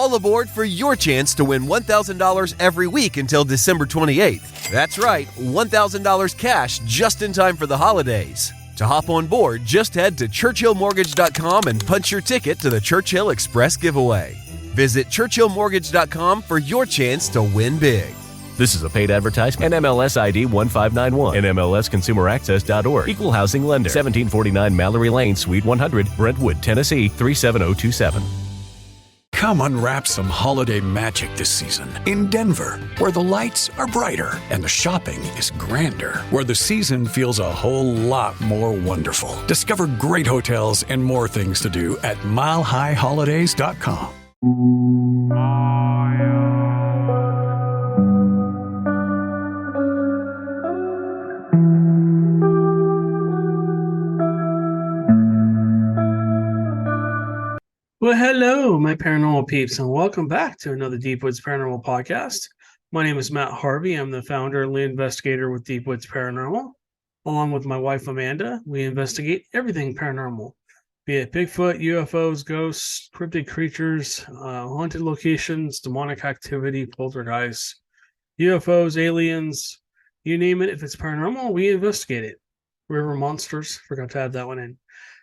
all aboard for your chance to win $1,000 every week until December 28th. That's right, $1,000 cash just in time for the holidays. To hop on board, just head to churchillmortgage.com and punch your ticket to the Churchill Express giveaway. Visit churchillmortgage.com for your chance to win big. This is a paid advertisement. NMLS ID 1591. NMLSconsumeraccess.org. Equal housing lender. 1749 Mallory Lane, Suite 100, Brentwood, Tennessee 37027. Come unwrap some holiday magic this season in Denver, where the lights are brighter and the shopping is grander, where the season feels a whole lot more wonderful. Discover great hotels and more things to do at milehighholidays.com. Well, hello, my paranormal peeps, and welcome back to another Deep Woods Paranormal podcast. My name is Matt Harvey. I'm the founder and lead investigator with Deep Woods Paranormal. Along with my wife, Amanda, we investigate everything paranormal, be it Bigfoot, UFOs, ghosts, cryptid creatures, haunted locations, demonic activity, poltergeists, UFOs, aliens, you name it. If it's paranormal, we investigate it. River monsters, forgot to add that one in.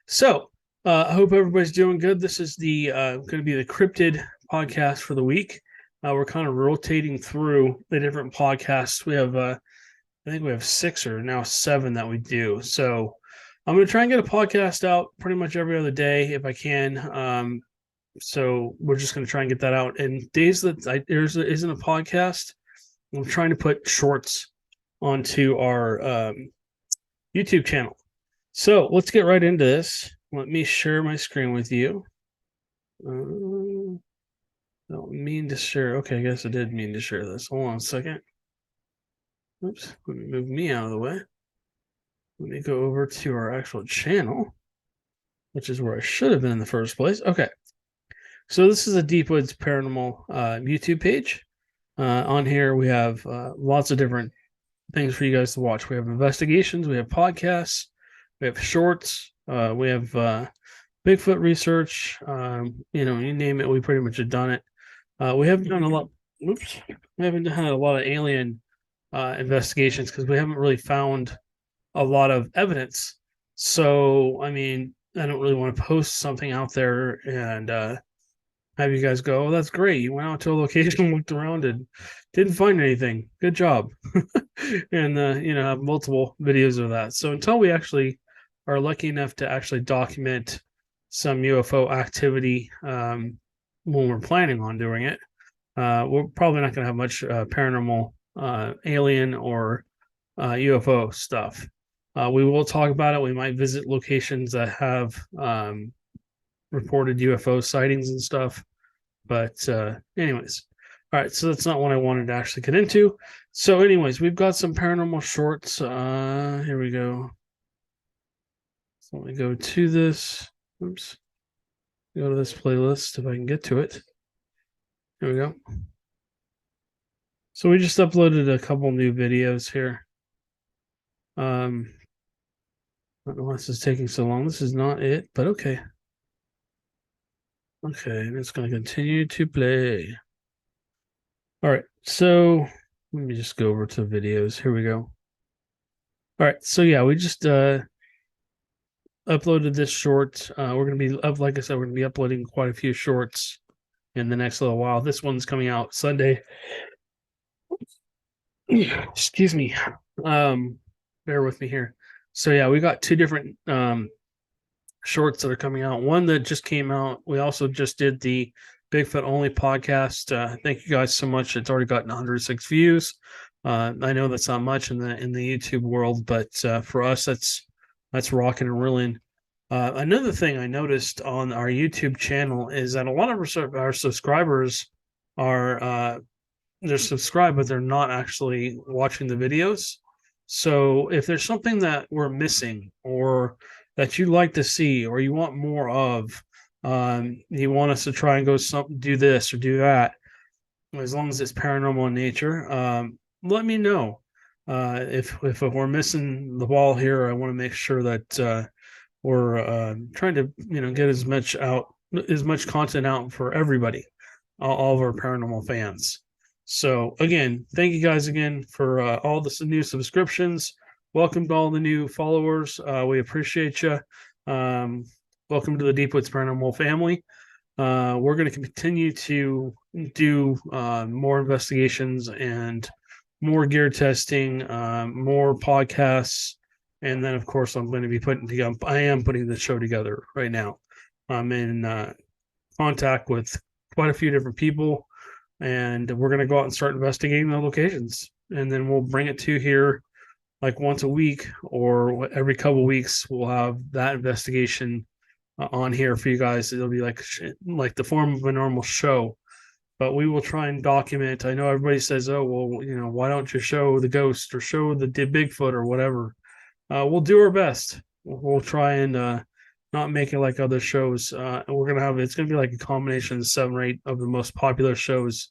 So, I hope everybody's doing good. This is the going to be the Cryptid podcast for the week. We're kind of rotating through the different podcasts. We have, I think we have 6 or now 7 that we do. So I'm going to try and get a podcast out pretty much every other day if I can. So we're just going to try and get that out. And days that there isn't a podcast, I'm trying to put shorts onto our YouTube channel. So let's get right into this. Let me share my screen with you. Don't mean to share. Okay, I guess I did mean to share this. Hold on a second. Oops, let me move me out of the way. Let me go over to our actual channel, which is where I should have been in the first place. Okay, so this is a Deep Woods Paranormal YouTube page. On here, we have lots of different things for you guys to watch. We have investigations, we have podcasts, we have shorts. We have Bigfoot research, you name it, we pretty much have done it. We haven't done a lot. Oops, we haven't done a lot of alien investigations because we haven't really found a lot of evidence. So, I mean, I don't really want to post something out there and have you guys go, "Oh, that's great. You went out to a location, looked around, and didn't find anything. Good job." And have multiple videos of that. So until we actually are lucky enough to actually document some UFO activity when we're planning on doing it, we're probably not going to have much paranormal alien or UFO stuff. We will talk about it. We might visit locations that have reported UFO sightings and stuff. But anyways, all right, so that's not what I wanted to actually get into. So anyways, we've got some paranormal shorts. Here we go. So let me go to this. Oops. Go to this playlist if I can get to it. Here we go. So we just uploaded a couple new videos here. I don't know why this is taking so long. This is not it, but okay. Okay, and it's going to continue to play. All right, so let me just go over to videos. Here we go. All right, so yeah, we just uploaded this short. We're going to be up, like I said, we're going to be uploading quite a few shorts in the next little while. This one's coming out Sunday. Excuse me. Bear with me here. So yeah, we got 2 different shorts that are coming out. One that just came out. We also just did the Bigfoot only podcast. Thank you guys so much. It's already gotten 106 views. I know that's not much in the YouTube world, but for us, that's rocking and rolling. Another thing I noticed on our YouTube channel is that a lot of our subscribers are they're subscribed, but they're not actually watching the videos. So if there's something that we're missing or that you'd like to see or you want more of, you want us to try and go do this or do that, as long as it's paranormal in nature, let me know. If we're missing the ball here, I want to make sure that we're trying to get as much content out for everybody. all of our paranormal fans. So again, thank you guys again for all the new subscriptions. Welcome to all the new followers. We appreciate you. Welcome to the Deep Woods Paranormal family. We're going to continue to do more investigations and more gear testing, more podcasts, and then of course I am putting the show together right now. I'm in contact with quite a few different people, and we're going to go out and start investigating the locations, and then we'll bring it to you here like once a week or every couple of weeks. We'll have that investigation on here for you guys. It'll be like the form of a normal show, but we will try and document. I know everybody says, oh, well, why don't you show the ghost or show the Bigfoot or whatever? We'll do our best. We'll try and not make it like other shows. It's going to be like a combination of 7 or 8 of the most popular shows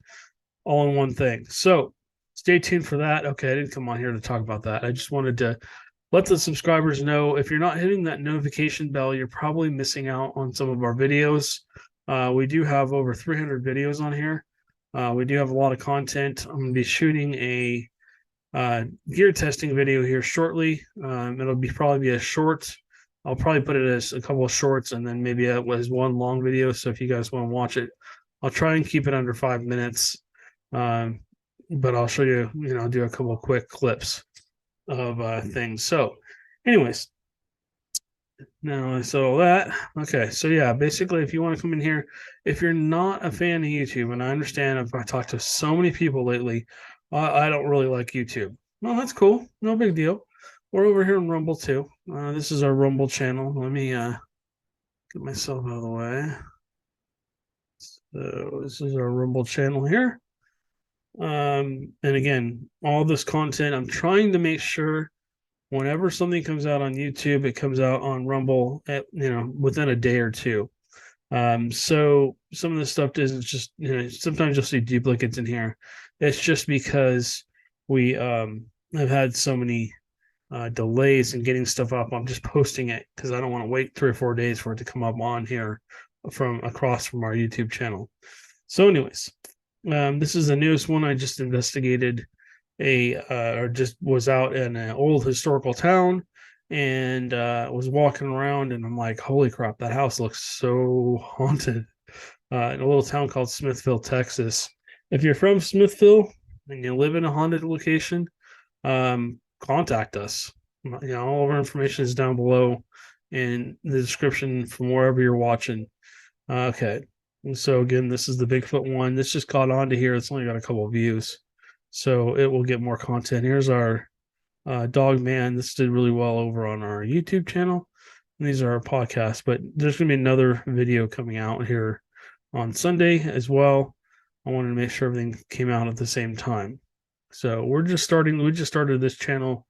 all in one thing. So stay tuned for that. Okay, I didn't come on here to talk about that. I just wanted to let the subscribers know, if you're not hitting that notification bell, you're probably missing out on some of our videos. We do have over 300 videos on here. We do have a lot of content. I'm going to be shooting a gear testing video here shortly. It'll probably be a short. I'll probably put it as a couple of shorts and then maybe as one long video. So if you guys want to watch it, I'll try and keep it under 5 minutes. But I'll show you, do a couple of quick clips of things. So anyways, now so that, okay. So yeah, basically if you want to come in here, if you're not a fan of YouTube, and I understand if I talked to so many people lately, I don't really like YouTube. Well, that's cool. No big deal. We're over here on Rumble too. This is our Rumble channel. Let me get myself out of the way. So this is our Rumble channel here. And again, all this content, I'm trying to make sure whenever something comes out on YouTube, it comes out on Rumble within a day or two. So some of this stuff isn't just, sometimes you'll see duplicates in here. It's just because we have had so many delays in getting stuff up. I'm just posting it because I don't want to wait 3 or 4 days for it to come up on here from our YouTube channel. So anyways, this is the newest one. I just investigated just was out in an old historical town and was walking around, and I'm like, holy crap, that house looks so haunted. In a little town called Smithville, Texas. If you're from Smithville and you live in a haunted location, contact us. All of our information is down below in the description from wherever you're watching. Okay. And so again, this is the Bigfoot one. This just caught on to here. It's only got a couple of views, so it will get more content. Here's our Dogman. This did really well over on our YouTube channel. And these are our podcasts, but there's going to be another video coming out here on Sunday as well. I wanted to make sure everything came out at the same time. So we just started this channel,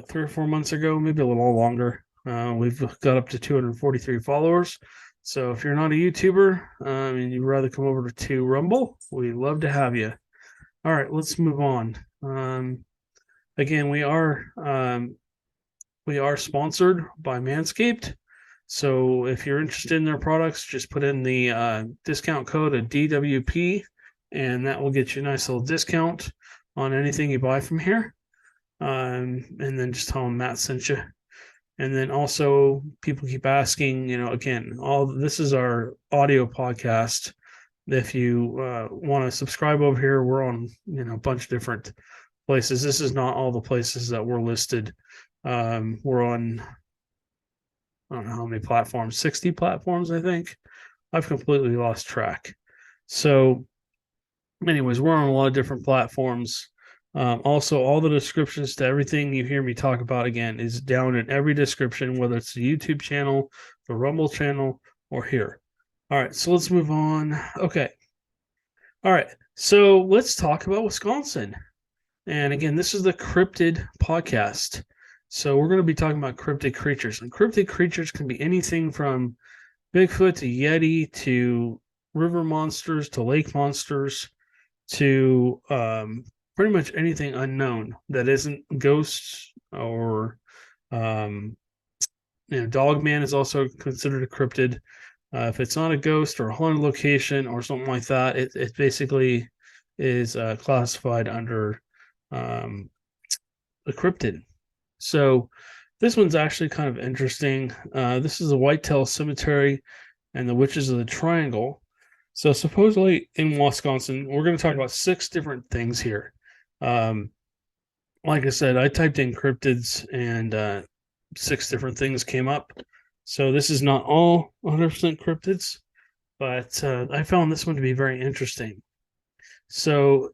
3 or 4 months ago, maybe a little longer. We've got up to 243 followers. So if you're not a YouTuber and you'd rather come over to Rumble, we'd love to have you. All right, let's move on. Again, we are sponsored by Manscaped. So if you're interested in their products, just put in the discount code of DWP, and that will get you a nice little discount on anything you buy from here. And then just tell them Matt sent you. And then also, people keep asking, again, this is our audio podcast. If you want to subscribe over here, we're on, a bunch of different places. This is not all the places that we're listed. We're on, I don't know how many platforms, 60 platforms, I think. I've completely lost track. So anyways, we're on a lot of different platforms. Also, all the descriptions to everything you hear me talk about, again, is down in every description, whether it's the YouTube channel, the Rumble channel, or here. All right, so let's move on. Okay. All right, so let's talk about Wisconsin. And again, this is the Cryptid podcast. So we're going to be talking about cryptid creatures. And cryptid creatures can be anything from Bigfoot to Yeti to river monsters to lake monsters to pretty much anything unknown that isn't ghosts or Dogman is also considered a cryptid. If it's not a ghost or a haunted location or something like that, it basically is classified under a cryptid. So this one's actually kind of interesting. This is a Whitetail Cemetery and the Witches of the Triangle. So supposedly in Wisconsin, we're going to talk about 6 different things here. Like I said, I typed in cryptids and 6 different things came up. So this is not all 100% cryptids, but I found this one to be very interesting. So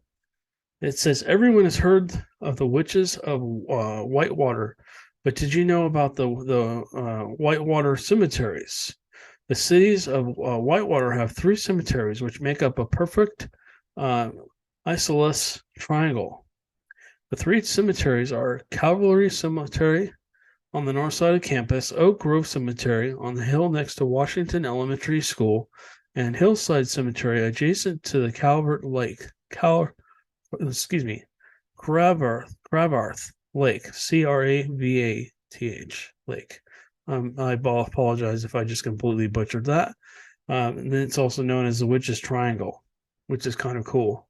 it says, everyone has heard of the witches of Whitewater, but did you know about the Whitewater cemeteries? The cities of Whitewater have 3 cemeteries, which make up a perfect isosceles triangle. The 3 cemeteries are Calvary Cemetery on the north side of campus, Oak Grove Cemetery on the hill next to Washington Elementary School, and Hillside Cemetery adjacent to the Calvert Lake. Gravarth Lake, Cravath Lake. I apologize if I just completely butchered that. And then it's also known as the Witch's Triangle, which is kind of cool.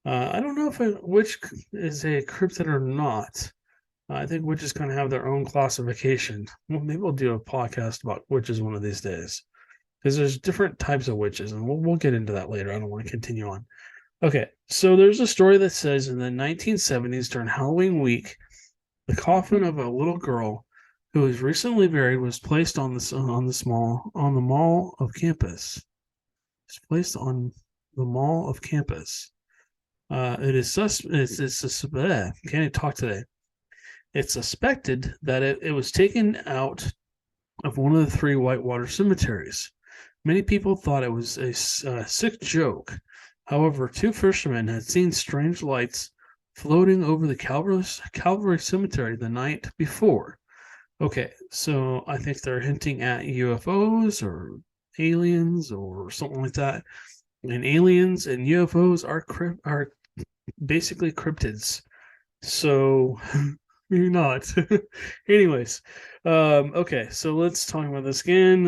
I don't know if a witch is a cryptid or not. I think witches kind of have their own classification. Well, maybe we'll do a podcast about witches one of these days, because there's different types of witches, and we'll get into that later. I don't want to continue on. Okay, so there's a story that says in the 1970s during Halloween week, the coffin of a little girl who was recently buried was placed on the mall of campus. It's placed on the mall of campus. Can't talk today. It's suspected that it was taken out of one of the 3 Whitewater cemeteries. Many people thought it was a sick joke. However, 2 fishermen had seen strange lights floating over the Calvary Cemetery the night before. Okay, so I think they're hinting at UFOs or aliens or something like that. And aliens and UFOs are basically cryptids. So you're not. Anyways, okay, so let's talk about this again.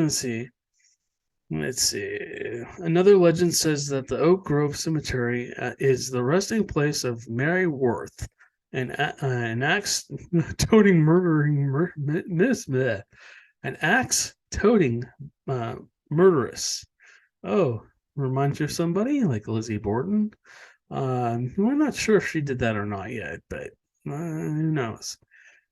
Let's see. Another legend says that the Oak Grove Cemetery is the resting place of Mary Worth, an axe-toting murderess. Oh, reminds you of somebody like Lizzie Borden? We're not sure if she did that or not yet, but who knows?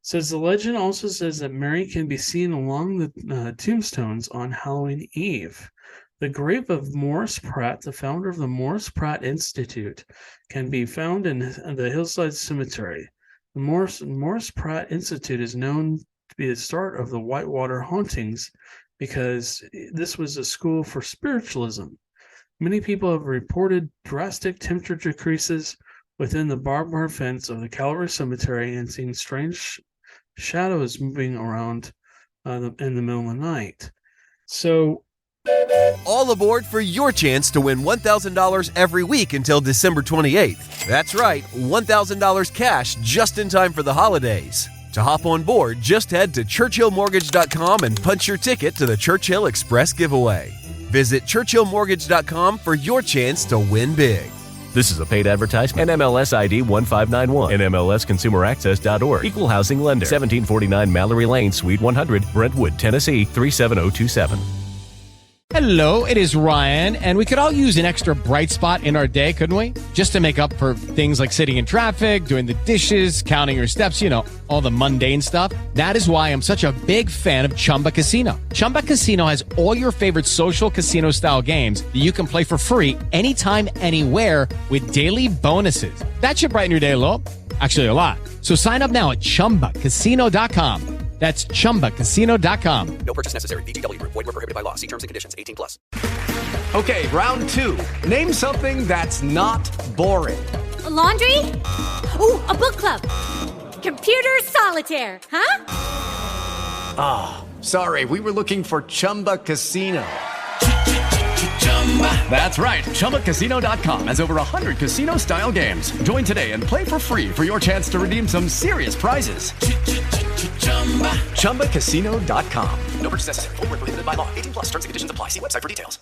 Says the legend also says that Mary can be seen along the tombstones on Halloween Eve. The grave of Morris Pratt, the founder of the Morris Pratt Institute, can be found in the Hillside Cemetery. The Morris Pratt Institute is known to be the start of the Whitewater hauntings because this was a school for spiritualism. Many people have reported drastic temperature decreases within the barbed wire fence of the Calvary Cemetery and seen strange shadows moving around in the middle of the night. So, all aboard for your chance to win $1,000 every week until December 28th. That's right, $1,000 cash just in time for the holidays. To hop on board, just head to churchillmortgage.com and punch your ticket to the Churchill Express giveaway. Visit churchillmortgage.com for your chance to win big. This is a paid advertisement. NMLS ID 1591. NMLSconsumeraccess.org. Equal housing lender. 1749 Mallory Lane, Suite 100, Brentwood, Tennessee 37027. Hello, it is Ryan, and we could all use an extra bright spot in our day, couldn't we? Just to make up for things like sitting in traffic, doing the dishes, counting your steps, all the mundane stuff. That is why I'm such a big fan of Chumba Casino. Chumba Casino has all your favorite social casino-style games that you can play for free anytime, anywhere with daily bonuses. That should brighten your day a little. Actually, a lot. So sign up now at ChumbaCasino.com. That's ChumbaCasino.com. No purchase necessary. VGW Group. Void where prohibited by law. See terms and conditions. 18+. Okay, round 2. Name something that's not boring. A laundry? Ooh, a book club. Computer solitaire, huh? Ah, sorry. We were looking for Chumba Casino. That's right. ChumbaCasino.com has over 100 casino-style games. Join today and play for free for your chance to redeem some serious prizes. ChumbaCasino.com. No purchase necessary. Void where prohibited by law. 18 plus. Terms and conditions apply. See website for details.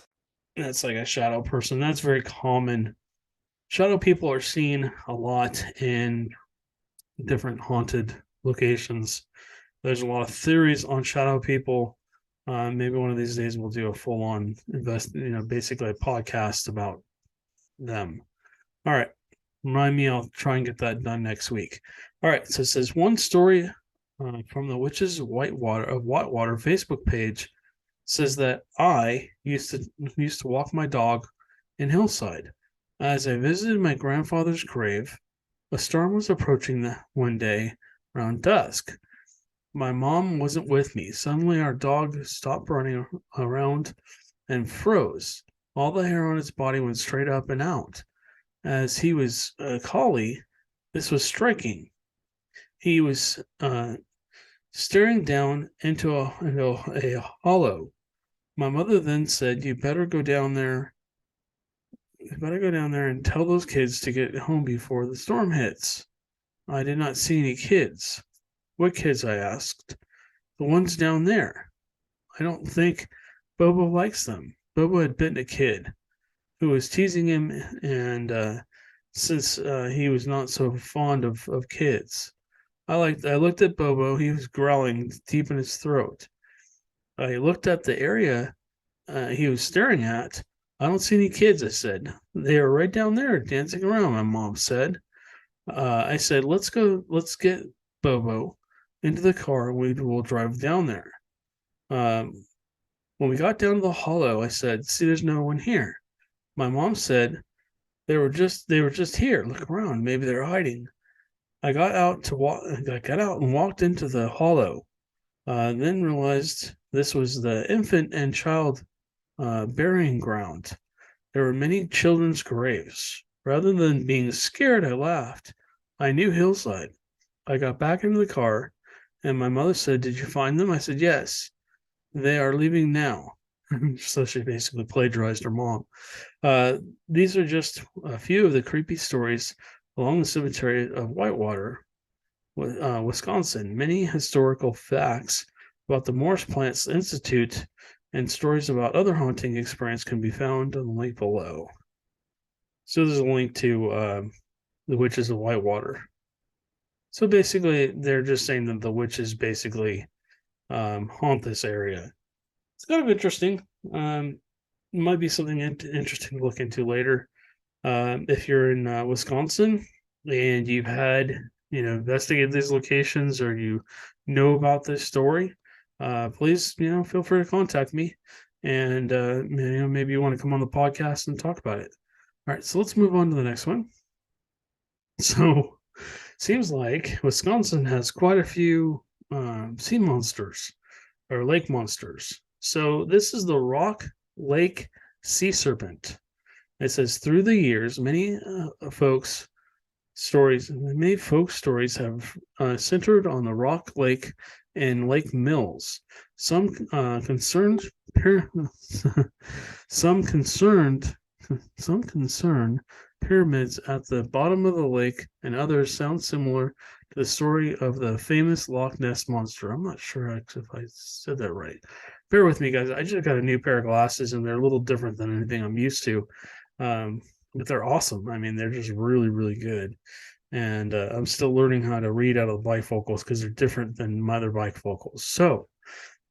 That's like a shadow person. That's very common. Shadow people are seen a lot in different haunted locations. There's a lot of theories on shadow people. Maybe one of these days we'll do a full-on basically a podcast about them. All right. Remind me, I'll try and get that done next week. All right. So it says one story from the Witches of Whitewater Facebook page says that I used to walk my dog in Hillside. As I visited my grandfather's grave, a storm was approaching one day around dusk. My mom wasn't with me. Suddenly, our dog stopped running around and froze. All the hair on its body went straight up and out. As he was a collie, this was striking. He was staring down into a hollow. My mother then said, "You better go down there. You better go down there and tell those kids to get home before the storm hits." I did not see any kids. What kids? I asked. The ones down there. I don't think Bobo likes them. Bobo had bitten a kid who was teasing him, and since he was not so fond of kids, I looked at Bobo. He was growling deep in his throat. I looked at the area he was staring at. I don't see any kids, I said. They are right down there dancing around, my mom said. I said, let's get Bobo into the car and we will drive down there. When we got down to the hollow, I said, "See, there's no one here." My mom said, they were just here. Look around. Maybe they're hiding. I got out and walked into the hollow. Then realized this was the infant and child burying ground. There were many children's graves. Rather than being scared, I laughed. I knew Hillside. I got back into the car, and my mother said, "Did you find them?" I said, "Yes. They are leaving now." So she basically plagiarized her mom. These are just a few of the creepy stories along the cemetery of Whitewater, Wisconsin. Many historical facts about the Morris Plants Institute and stories about other haunting experience can be found on the link below. So there's a link to the Witches of Whitewater. So basically, they're just saying that the witches basically haunt this area. It's kind of interesting. Might be something interesting to look into later. If you're in Wisconsin and you've had investigated these locations, or you know about this story, please feel free to contact me, and maybe you want to come on the podcast and talk about it. All right, so let's move on to the next one. So seems like Wisconsin has quite a few sea monsters or lake monsters. So this is the Rock Lake sea serpent. It says, through the years, many folk stories have centered on the Rock Lake and Lake Mills. Some concerned pyramids at the bottom of the lake, and others sound similar to the story of the famous Loch Ness monster. I'm not sure if I said that right. Bear with me, guys. I just got a new pair of glasses, and they're a little different than anything I'm used to. But they're awesome. I mean, they're just really, really good. And I'm still learning how to read out of bifocals because they're different than my other bifocals. So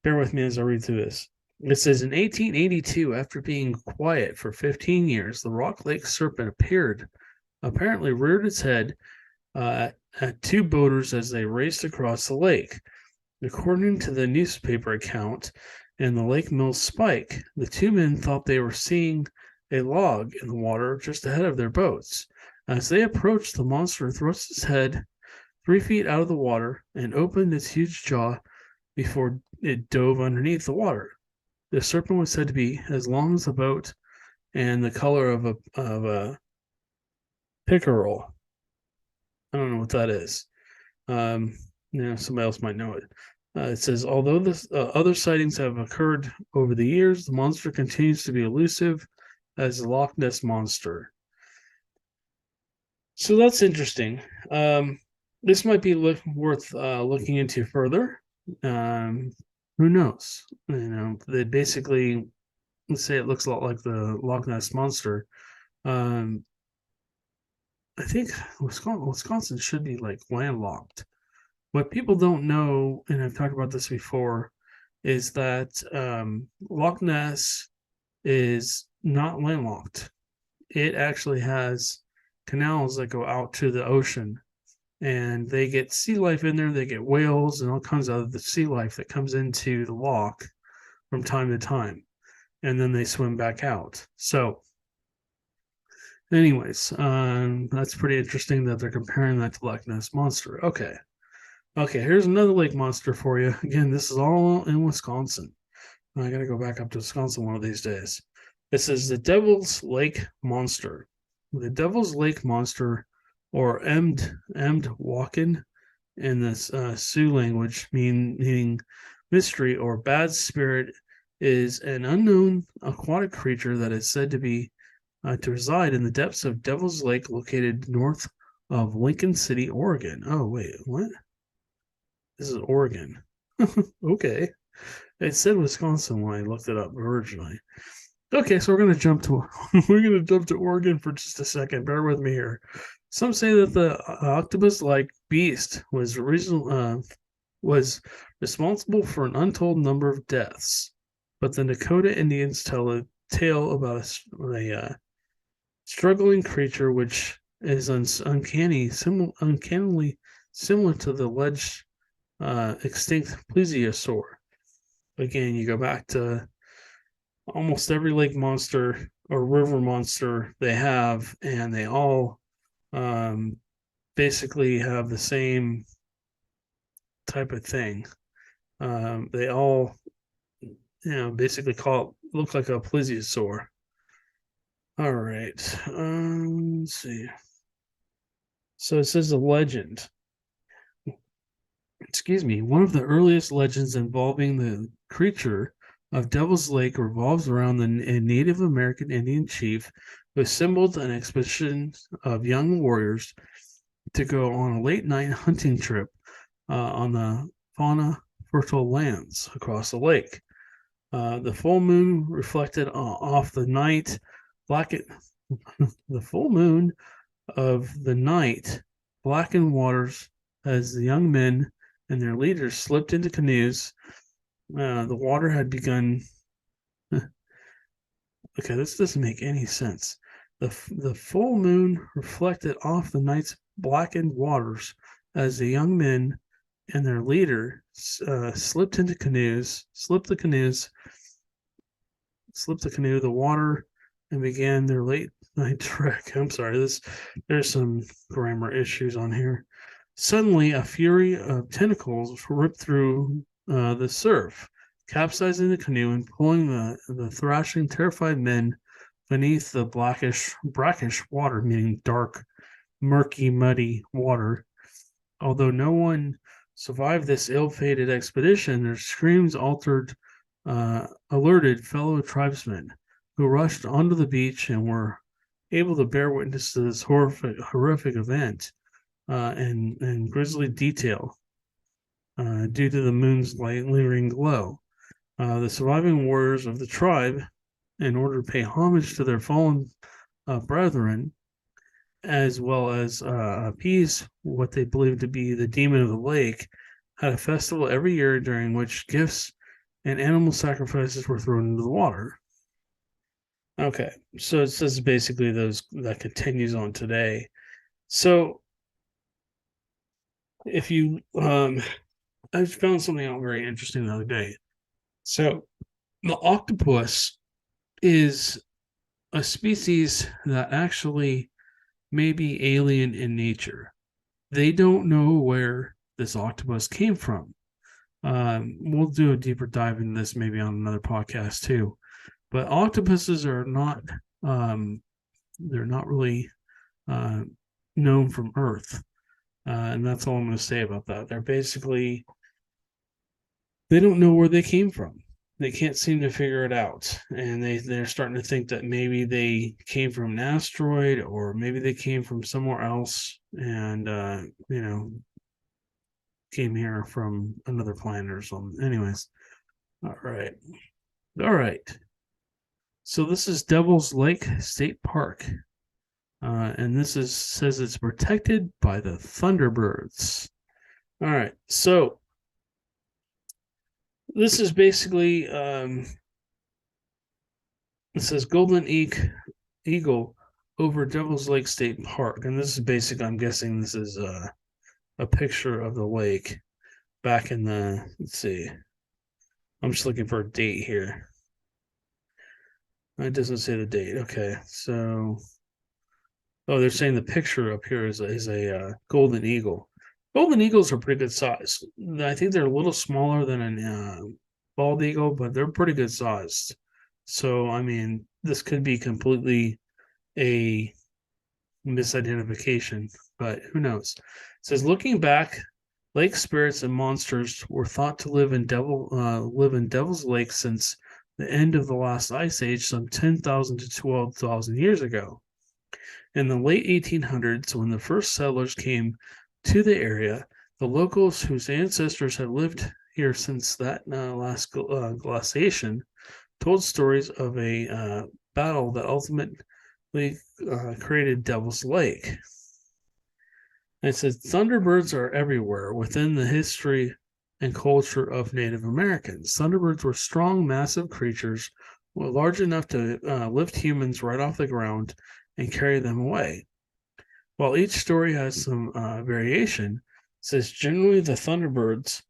bear with me as I read through this. It says, in 1882, after being quiet for 15 years, the Rock Lake serpent apparently reared its head at two boaters as they raced across the lake. According to the newspaper account and the Lake Mills Spike, the two men thought they were seeing a log in the water just ahead of their boats. As they approached, the monster thrust its head 3 feet out of the water and opened its huge jaw before it dove underneath the water. The serpent was said to be as long as a boat and the color of a pickerel. I don't know what that is. Somebody else might know it. It says, although other sightings have occurred over the years, the monster continues to be elusive as the Loch Ness monster. So that's interesting. this might be worth looking into further. Who knows? They basically, let's say it looks a lot like the Loch Ness Monster. I think Wisconsin should be like landlocked. What people don't know, and I've talked about this before, is that Loch Ness is not landlocked. It actually has canals that go out to the ocean, and they get sea life in there. They get whales and all kinds of the sea life that comes into the loch from time to time, and then they swim back out. So, anyways, that's pretty interesting that they're comparing that to Loch Ness Monster. Okay, here's another lake monster for you. Again, this is all in Wisconsin. I got to go back up to Wisconsin one of these days. This is the Devil's Lake Monster. The Devil's Lake Monster, or Emd Wakin in the Sioux language, meaning mystery or bad spirit, is an unknown aquatic creature that is said to reside in the depths of Devil's Lake, located north of Lincoln City, Oregon. Oh, wait, what? This is Oregon. Okay. It said Wisconsin when I looked it up originally. Okay, so we're gonna jump to Oregon for just a second. Bear with me here. Some say that the octopus-like beast was responsible for an untold number of deaths, but the Dakota Indians tell a tale about a struggling creature which is uncannily similar to the alleged extinct plesiosaur. Again, you go back to almost every lake monster or river monster they have, and they all basically have the same type of thing. They all, basically look like a plesiosaur. All right. Let's see. So it says a legend. One of the earliest legends involving the creature of Devil's Lake revolves around a Native American Indian chief who assembled an expedition of young warriors to go on a late-night hunting trip on the fauna fertile lands across the lake. The full moon reflected off the night, the full moon of the night blackened waters as the young men and their leaders slipped into canoes. The water had begun. Okay, this doesn't make any sense. The full moon reflected off the night's blackened waters as the young men and their leader slipped the water, and began their late night trek. I'm sorry, there's some grammar issues on here. Suddenly, a fury of tentacles ripped through the surf, capsizing the canoe and pulling the thrashing, terrified men beneath the brackish water, meaning dark, murky, muddy water. Although no one survived this ill-fated expedition, their screams alerted fellow tribesmen who rushed onto the beach and were able to bear witness to this horrific event in grisly detail due to the moon's lingering glow. The surviving warriors of the tribe, in order to pay homage to their fallen brethren, as well as appease what they believed to be the demon of the lake, had a festival every year during which gifts and animal sacrifices were thrown into the water. Okay, so it says basically that continues on today. So if you, I found something out very interesting the other day. So the octopus is a species that actually may be alien in nature. They don't know where this octopus came from. We'll do a deeper dive into this maybe on another podcast too. But octopuses are not, they're not really known from Earth. And that's all I'm going to say about that. They're basically, they don't know where they came from. They can't seem to figure it out. And they're starting to think that maybe they came from an asteroid or maybe they came from somewhere else. And, came here from another planet or something. Anyways, all right. So this is Devil's Lake State Park, and says it's protected by the Thunderbirds. All right, so this is basically it says Golden Eagle over Devil's Lake State Park, and this is basic. I'm guessing this is a picture of the lake back in the. Let's see. I'm just looking for a date here. It doesn't say the date. Okay, so they're saying the picture up here is a golden eagle. Golden eagles are pretty good size. I think they're a little smaller than a bald eagle, but they're pretty good sized. So, I mean, this could be completely a misidentification, but who knows? It says, looking back, lake spirits and monsters were thought to live in Devil's Lake since the end of the last ice age, some 10,000 to 12,000 years ago. In the late 1800s, when the first settlers came to the area, the locals whose ancestors had lived here since that last glaciation told stories of a battle that ultimately created Devil's Lake. And it says Thunderbirds are everywhere within the history and culture of Native Americans. Thunderbirds were strong, massive creatures, large enough to lift humans right off the ground and carry them away. While each story has some variation, it says generally the Thunderbirds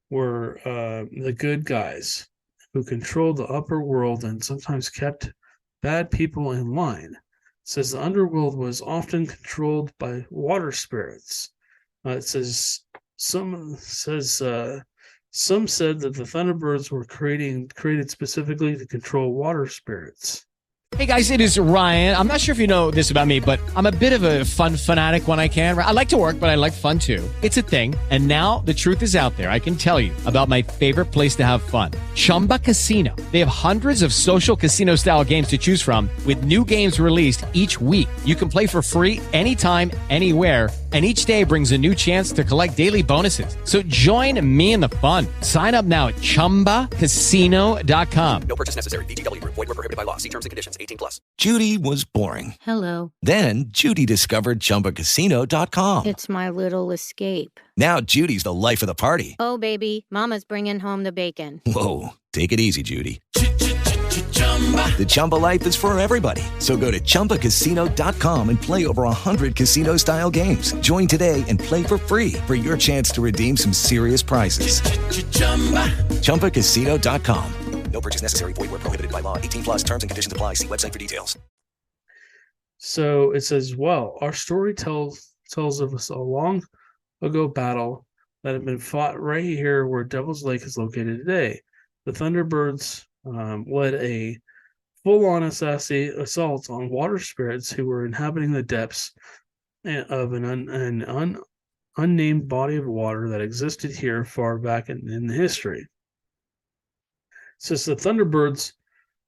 were the good guys who controlled the upper world and sometimes kept bad people in line. It says the underworld was often controlled by water spirits. It says some said that the Thunderbirds were created specifically to control water spirits. Hey guys, it is Ryan. I'm not sure if you know this about me, but I'm a bit of a fun fanatic when I can. I like to work, but I like fun too. It's a thing. And now the truth is out there. I can tell you about my favorite place to have fun. Chumba Casino. They have hundreds of social casino style games to choose from with new games released each week. You can play for free anytime, anywhere. And each day brings a new chance to collect daily bonuses. So join me in the fun. Sign up now at ChumbaCasino.com. No purchase necessary. VGW Group. Void where prohibited by law. See terms and conditions. 18+. Judy was boring. Hello. Then Judy discovered ChumbaCasino.com. It's my little escape. Now Judy's the life of the party. Oh, baby, mama's bringing home the bacon. Whoa, take it easy, Judy. The Chumba life is for everybody. So go to ChumbaCasino.com and play over 100 casino-style games. Join today and play for free for your chance to redeem some serious prizes. ChumbaCasino.com. No purchase necessary. Void where prohibited by law. 18+. Terms and conditions apply. See website for details. So it says, well, our story tells of us a long ago battle that had been fought right here where Devil's Lake is located today. The Thunderbirds led a full-on assault on water spirits who were inhabiting the depths of an unnamed body of water that existed here far back in the history. It says the Thunderbirds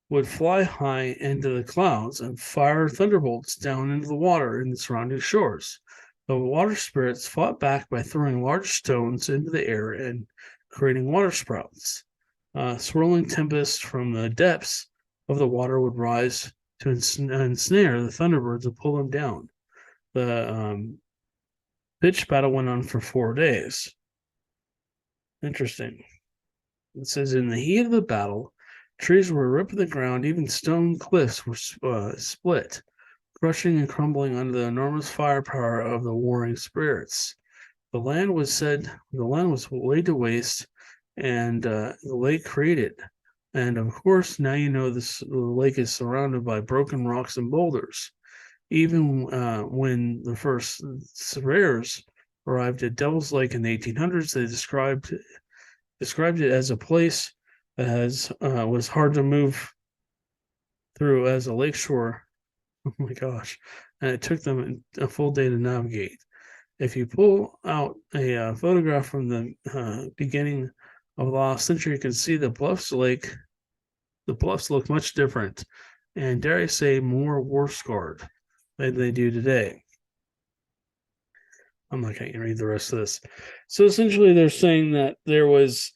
would fly high into the clouds and fire thunderbolts down into the water in the surrounding shores. The water spirits fought back by throwing large stones into the air and creating water sprouts. Swirling tempests from the depths of the water would rise to ensnare the Thunderbirds and pull them down. The pitched battle went on for 4 days. Interesting. It says, in the heat of the battle, trees were ripped to the ground, even stone cliffs were split, crushing and crumbling under the enormous firepower of the warring spirits. The land was laid to waste, and the lake created. And of course, now you know the lake is surrounded by broken rocks and boulders. Even when the first surveyors arrived at Devil's Lake in the 1800s, they described it as a place that was hard to move through as a lakeshore. Oh my gosh. And it took them a full day to navigate. If you pull out a photograph from the beginning of the last century, you can see the bluffs look much different, and dare I say more war-scarred than they do today. I'm not going to read the rest of this. So essentially, they're saying that there was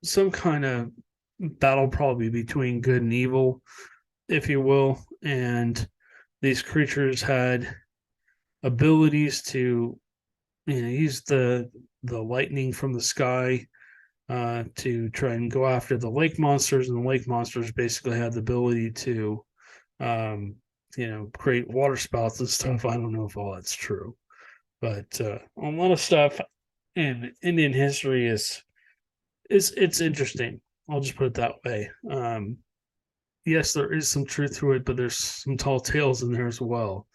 some kind of battle, probably between good and evil, if you will, and these creatures had abilities to, use the lightning from the sky to try and go after the lake monsters, and the lake monsters basically had the ability to, create water spouts and stuff. I don't know if all that's true, but a lot of stuff in Indian history is it's interesting. I'll just put it that way. Yes, there is some truth to it, but there's some tall tales in there as well.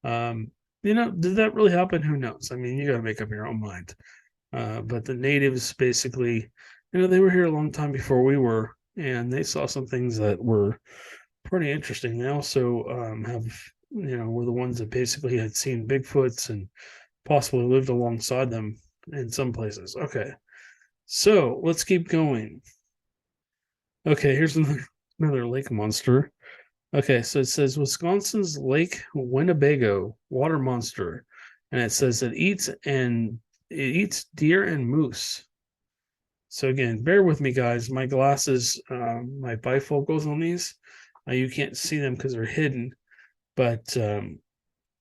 Did that really happen? Who knows? I mean, you got to make up your own mind. But the natives basically, they were here a long time before we were, and they saw some things that were pretty interesting. They also were the ones that basically had seen Bigfoots and possibly lived alongside them in some places. Okay, so let's keep going. Okay, here's another lake monster. Okay, so it says Wisconsin's Lake Winnebago water monster, and it says it eats deer and moose. So again, bear with me, guys. My glasses, my bifocals on these, you can't see them because they're hidden, but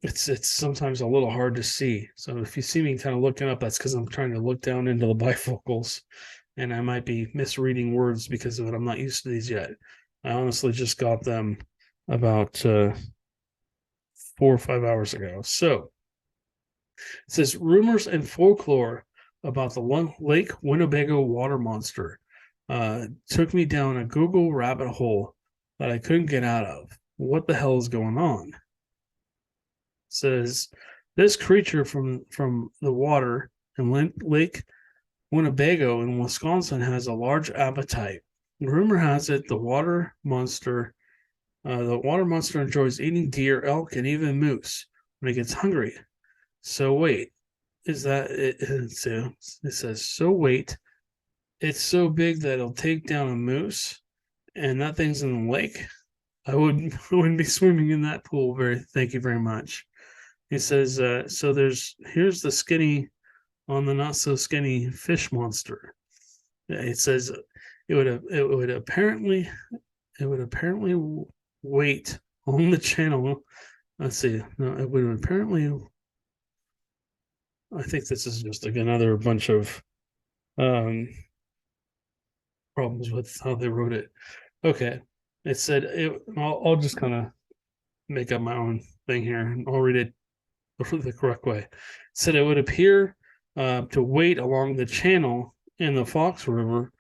it's sometimes a little hard to see. So if you see me kind of looking up, that's because I'm trying to look down into the bifocals, and I might be misreading words because of it. I'm not used to these yet. I honestly just got them about 4 or 5 hours ago. So it says rumors and folklore about the Lake Winnebago water monster took me down a Google rabbit hole that I couldn't get out of. What the hell is going on? It says this creature from the water in Lake Winnebago in Wisconsin has a large appetite. Rumor has it the water monster enjoys eating deer, elk, and even moose when it gets hungry. So wait, is that it? It says, so wait, it's so big that it'll take down a moose, and that thing's in the lake? I wouldn't be swimming in that pool. Thank you very much. It says, so here's the skinny on the not so skinny fish monster. It says it would apparently wait on the channel. Let's see. No, it would apparently. I think this is just like another bunch of problems with how they wrote it. Okay, it said I'll just kind of make up my own thing here, and I'll read it the correct way. It said it would appear to wait along the channel in the Fox River,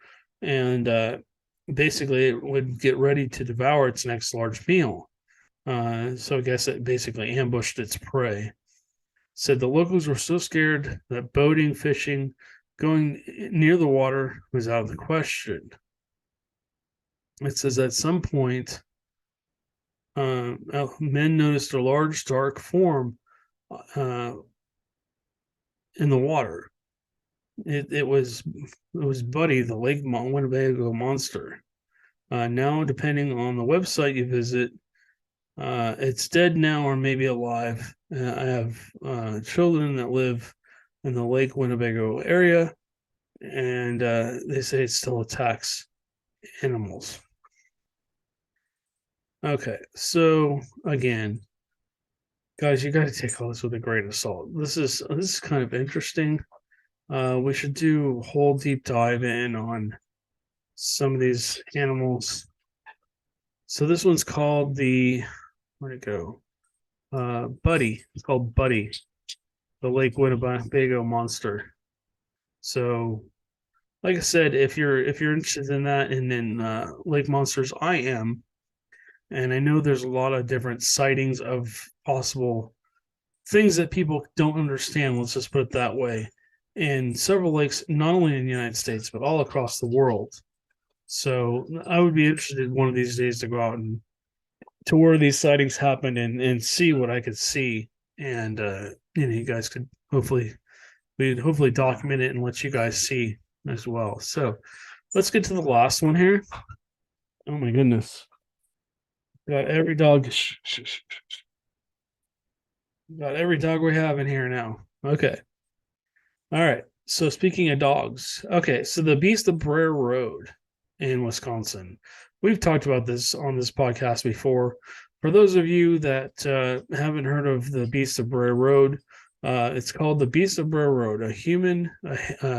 and basically it would get ready to devour its next large meal. So I guess it basically ambushed its prey. Said the locals were so scared that boating, fishing, going near the water was out of the question. It says at some point, men noticed a large dark form in the water. It was Buddy, the Lake Winnebago monster. Now, depending on the website you visit, it's dead now or maybe alive. I have children that live in the Lake Winnebago area, and they say it still attacks animals. Okay, so again, guys, you got to take all this with a grain of salt. This is kind of interesting. We should do a whole deep dive in on some of these animals. So this one's called where'd it go? Buddy. It's called Buddy, the Lake Winnebago monster. So, like I said, if you're interested in that and in lake monsters, I am, and I know there's a lot of different sightings of possible things that people don't understand. Let's just put it that way. In several lakes, not only in the United States but all across the world. So I would be interested one of these days to go out and to where these sightings happened and see what I could see, and you guys could hopefully document it and let you guys see as well. So let's get to the last one here. Oh my goodness, got every dog we have in here now. Okay. All right. So speaking of dogs, okay. So the Beast of Bray Road in Wisconsin. We've talked about this on this podcast before. For those of you that haven't heard of the Beast of Bray Road, it's called the Beast of Bray Road, a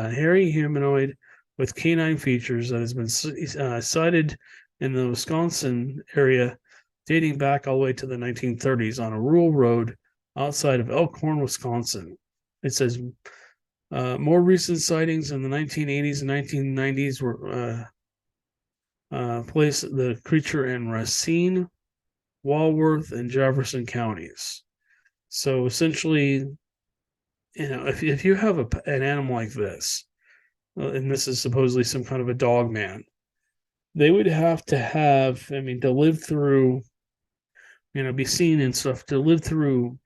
hairy humanoid with canine features that has been sighted in the Wisconsin area dating back all the way to the 1930s on a rural road outside of Elkhorn, Wisconsin. It says more recent sightings in the 1980s and 1990s were placed the creature in Racine, Walworth, and Jefferson counties. So essentially, if you have an animal like this, and this is supposedly some kind of a Dogman, they would have to have, to live through, be seen and stuff, to live through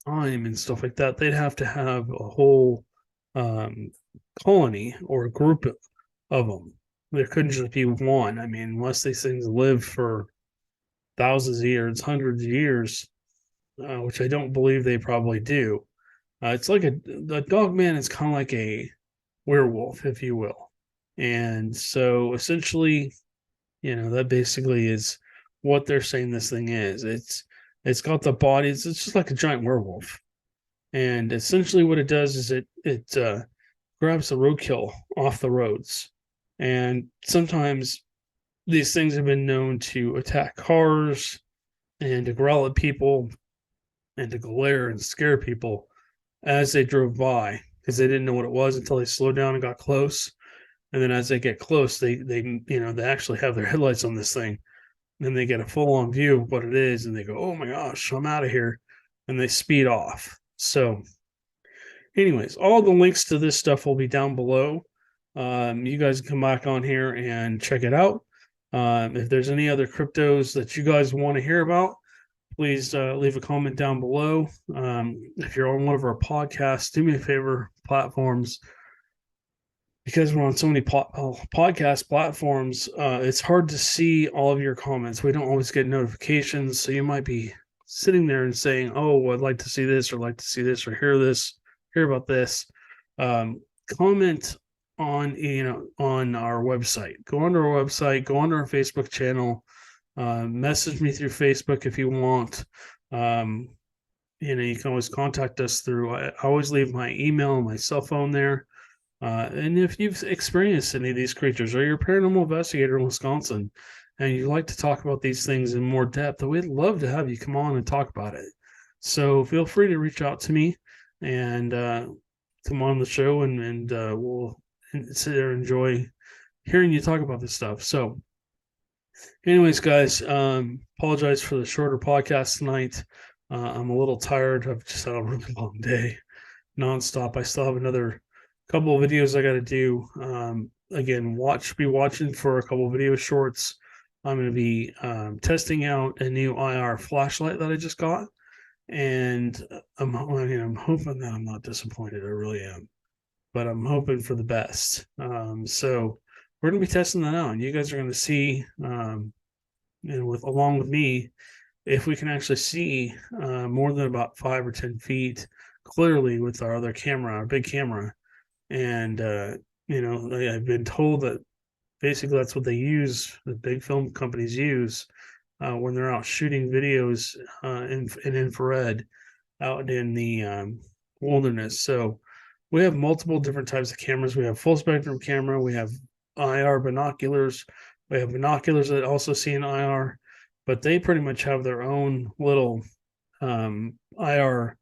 time and stuff like that, they'd have to have a whole colony or a group of them. There couldn't just be one. Unless these things live for thousands of years, hundreds of years, which I don't believe they probably do. It's like the Dogman is kind of like a werewolf, if you will. And so essentially, that basically is what they're saying this thing is. It's got the body, it's just like a giant werewolf. And essentially what it does is it grabs the roadkill off the roads. And sometimes these things have been known to attack cars and to growl at people and to glare and scare people as they drove by, because they didn't know what it was until they slowed down and got close. And then as they get close, they actually have their headlights on this thing. And then they get a full-on view of what it is, and they go, oh my gosh, I'm out of here. And they speed off. So anyways, all the links to this stuff will be down below. You guys can come back on here and check it out. If there's any other cryptos that you guys want to hear about, please leave a comment down below. If you're on one of our podcasts, do me a favor, platforms, because we're on so many podcast platforms, it's hard to see all of your comments. We don't always get notifications, so you might be sitting there and saying, oh, I'd like to see this, or like to see this, or hear about this. Comment on our website. Go onto our website, go onto our Facebook channel, message me through Facebook if you want. You can always contact us through, I always leave my email and my cell phone there. And if you've experienced any of these creatures, or you're a paranormal investigator in Wisconsin and you'd like to talk about these things in more depth, we'd love to have you come on and talk about it. So feel free to reach out to me and come on the show, and we'll sit there and enjoy hearing you talk about this stuff. So anyways, guys, apologize for the shorter podcast tonight. I'm a little tired. I've just had a really long day nonstop. I still have another couple of videos I got to do. Again, be watching for a couple of video shorts. I'm going to be testing out a new IR flashlight that I just got, and I'm hoping that I'm not disappointed. I really am, but I'm hoping for the best. So we're going to be testing that out, and you guys are going to see, along with me, if we can actually see more than about 5 or 10 feet clearly with our other camera, our big camera. And I've been told that basically that's what they use, the big film companies use when they're out shooting videos in infrared out in the wilderness. So we have multiple different types of cameras. We have full spectrum camera, we have IR binoculars, we have binoculars that also see in IR, but they pretty much have their own little IR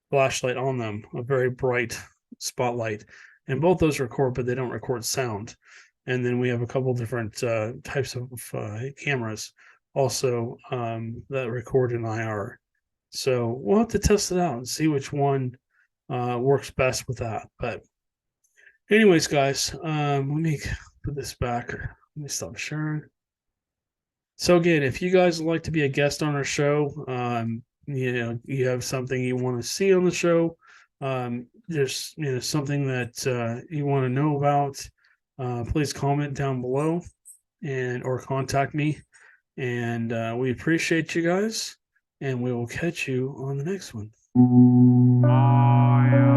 flashlight on them, a very bright spotlight, and both those record, but they don't record sound. And then we have a couple different types of cameras also that record in IR. So we'll have to test it out and see which one works best with that. But anyways, guys, let me put this back. Let me stop sharing. So again, if you guys would like to be a guest on our show, you have something you want to see on the show, there's something that you want to know about, please comment down below or contact me. And we appreciate you guys, and we will catch you on the next one. I am